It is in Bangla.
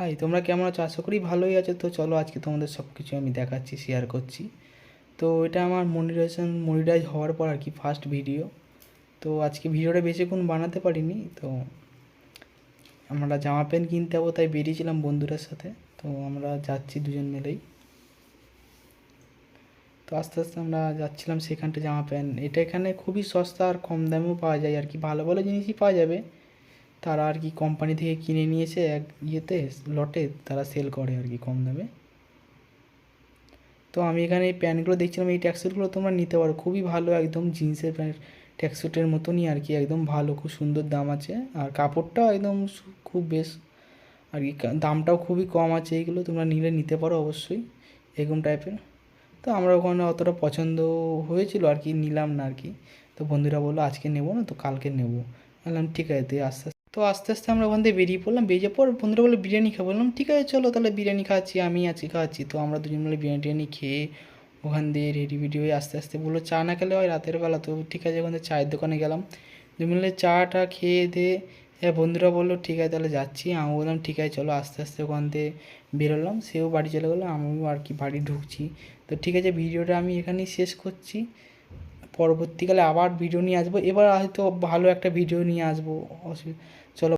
হাই, তোমরা কেমন আছো? আশা করি ভালোই আছো। তো চলো আজকে তোমাদের সব কিছু আমি দেখাচ্ছি, শেয়ার করছি। তো এটা আমার মনিটাইজ হওয়ার পর আর কি ফার্স্ট ভিডিও। তো আজকে ভিডিওটা বেশিক্ষণ বানাতে পারিনি। তো আমরা জামা প্যান্ট কিনতে যাবো, তাই বেরিয়েছিলাম বন্ধুদের সাথে। তো আমরা যাচ্ছি দুজন মিলেই। তো আস্তে আস্তে আমরা যাচ্ছিলাম সেখানটা জামা প্যান্ট। এটা এখানে খুবই সস্তা আর কম দামেও পাওয়া যায় আর কি, ভালো ভালো জিনিসই পাওয়া যাবে। তারা আর কি কোম্পানি থেকে কিনে নিয়েছে এক ইয়েতে, লটে তারা সেল করে আর কি কম দামে। তো আমি এখানে এই প্যান্টগুলো দেখছিলাম, এই ট্র্যাকস্যুটগুলো তোমরা নিতে পারো, খুবই ভালো, একদম জিন্সের প্যান্ট ট্র্যাকস্যুটের মতনই আর কি, একদম ভালো, খুব সুন্দর দাম আছে। আর কাপড়টাও একদম খুব বেশ আর কি, দামটাও খুবই কম আছে। এইগুলো তোমরা নিতে পারো অবশ্যই, এরকম টাইপের। তো আমরা ওখানে অতটা পছন্দ হয়েছিল আর কি, নিলাম না আর কি। তো বন্ধুরা বললো আজকে নেবো না, তো কালকে নেবো। বললাম ঠিক আছে, তুই আস্তে আস্তে আমরা ওখান থেকে বেরিয়ে পড়লাম। বেরিয়ে পর বন্ধুরা বললো বিরিয়ানি খাবো। বললাম ঠিক আছে চলো তাহলে বিরিয়ানি খাচ্ছি, আমি আজকে খাচ্ছি। তো আমরা দুজন মিলে বিরিয়ানি টিরিয়ানি খেয়ে ওখান দিয়ে রেডি ভিডি হয়ে আস্তে আস্তে বললো চা না খেলে হয় রাতের বেলা। তো ঠিক আছে, ওখান থেকে চায়ের দোকানে গেলাম, দুজন মিলে চাটা খেয়ে দিয়ে বন্ধুরা বললো ঠিক আছে তাহলে যাচ্ছি। আমি বললাম ঠিক আছে চলো। আস্তে আস্তে ওখান থেকে বেরোলাম, সেও বাড়ি চলে গেলো, আমিও আর কি বাড়ি ঢুকছি। তো ঠিক আছে, ভিডিওটা আমি এখানেই শেষ করছি। পরবর্তীকালে আবার ভিডিও নিয়ে আসবো, এবার হয়তো ভালো একটা ভিডিও নিয়ে আসবো। চলো।